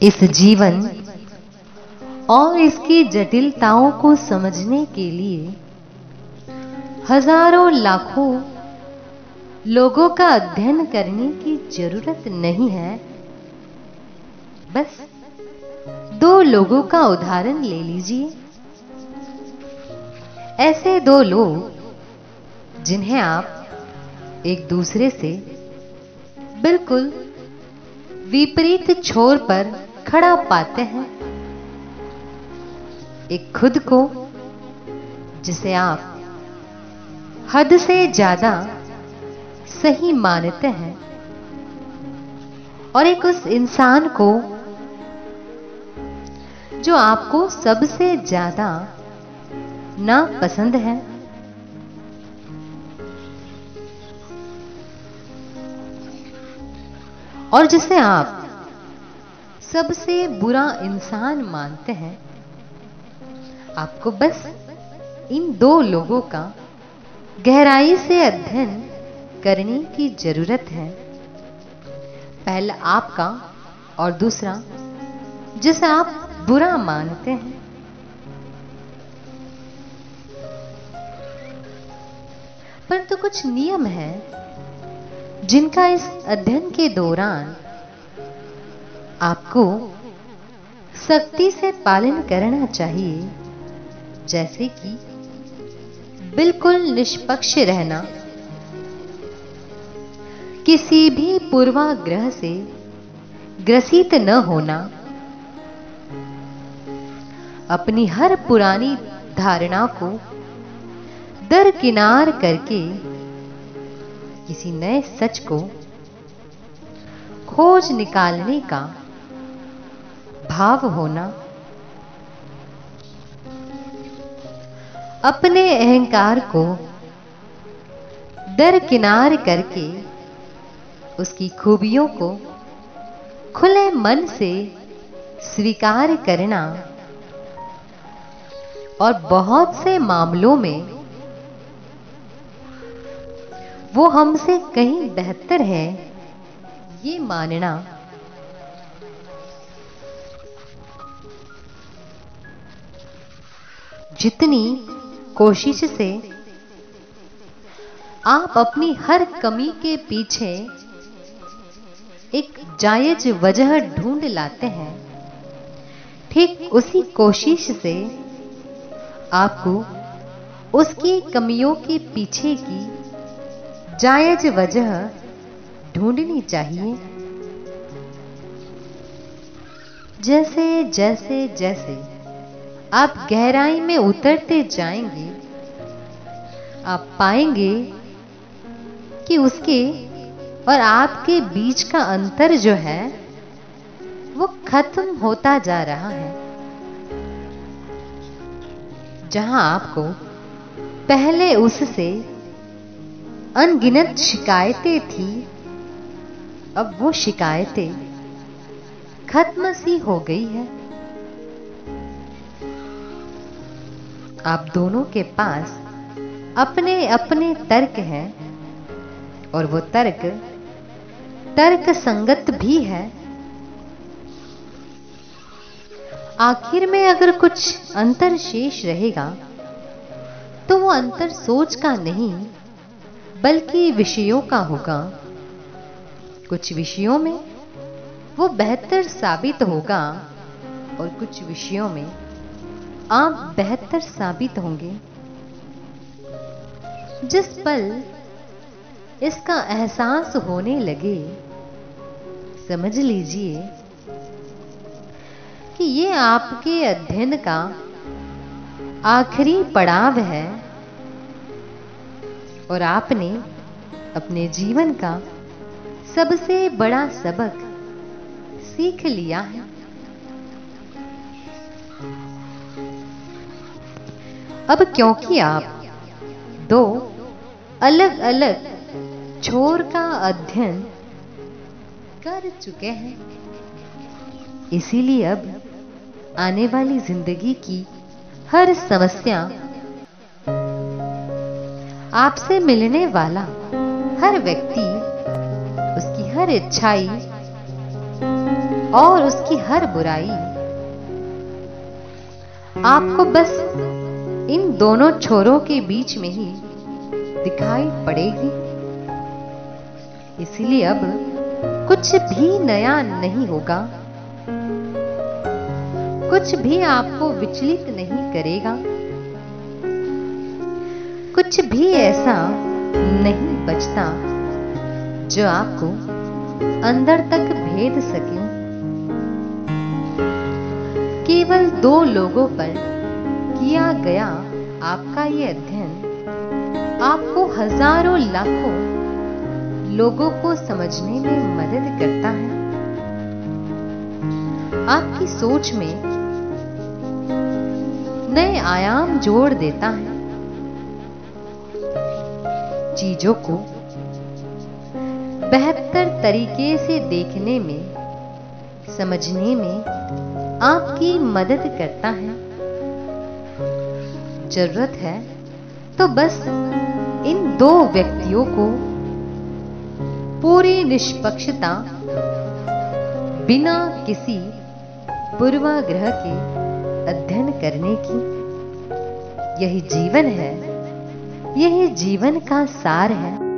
इस जीवन और इसकी जटिलताओं को समझने के लिए हजारों लाखों लोगों का अध्ययन करने की जरूरत नहीं है। बस 2 लोगों का उदाहरण ले लीजिए। ऐसे 2 लोग जिन्हें आप एक दूसरे से बिल्कुल विपरीत छोर पर खड़ा पाते हैं। एक खुद को जिसे आप हद से ज्यादा सही मानते हैं और एक उस इंसान को जो आपको सबसे ज्यादा नापसंद है। और जिसे आप सबसे बुरा इंसान मानते हैं। आपको बस इन 2 लोगों का गहराई से अध्ययन करने की जरूरत है। पहला आपका और दूसरा जिसे आप बुरा मानते हैं। परंतु कुछ नियम हैं जिनका इस अध्ययन के दौरान आपको सख्ती से पालन करना चाहिए। जैसे कि बिल्कुल निष्पक्ष रहना, किसी भी पूर्वाग्रह से ग्रसित न होना, अपनी हर पुरानी धारणा को दरकिनार करके किसी नए सच को खोज निकालने का भाव होना, अपने अहंकार को दरकिनार करके उसकी खूबियों को खुले मन से स्वीकार करना और बहुत से मामलों में वो हमसे कहीं बेहतर है ये मानना। जितनी कोशिश से आप अपनी हर कमी के पीछे एक जायज वजह ढूंढ लाते हैं, ठीक उसी कोशिश से आपको उसकी कमियों के पीछे की जायज वजह ढूंढनी चाहिए। जैसे जैसे जैसे आप गहराई में उतरते जाएंगे, आप पाएंगे कि उसके और आपके बीच का अंतर जो है वो खत्म होता जा रहा है। जहां आपको पहले उससे अनगिनत शिकायतें थी, अब वो शिकायतें खत्म सी हो गई है। आप दोनों के पास अपने अपने तर्क हैं और वो तर्क संगत भी है। आखिर में अगर कुछ अंतर शेष रहेगा तो वो अंतर सोच का नहीं बल्कि विषयों का होगा। कुछ विषयों में वो बेहतर साबित होगा और कुछ विषयों में आप बेहतर साबित होंगे। जिस पल इसका एहसास होने लगे, समझ लीजिए कि ये आपके अध्ययन का आखिरी पड़ाव है और आपने अपने जीवन का सबसे बड़ा सबक सीख लिया है। अब क्योंकि आप 2 अलग अलग छोर का अध्ययन कर चुके हैं, इसीलिए अब आने वाली जिंदगी की हर समस्या, आपसे मिलने वाला हर व्यक्ति, उसकी हर इच्छाई और उसकी हर बुराई आपको बस इन दोनों छोरों के बीच में ही दिखाई पड़ेगी। इसीलिए अब कुछ भी नया नहीं होगा, कुछ भी आपको विचलित नहीं करेगा, कुछ भी ऐसा नहीं बचता जो आपको अंदर तक भेद सके। केवल 2 लोगों पर किया गया आपका ये अध्ययन आपको हजारों लाखों लोगों को समझने में मदद करता है, आपकी सोच में नए आयाम जोड़ देता है, चीजों को बेहतर तरीके से देखने में, समझने में आपकी मदद करता है। जरूरत है तो बस इन 2 व्यक्तियों को पूरी निष्पक्षता, बिना किसी पूर्वाग्रह के अध्ययन करने की। यही जीवन है, यही जीवन का सार है।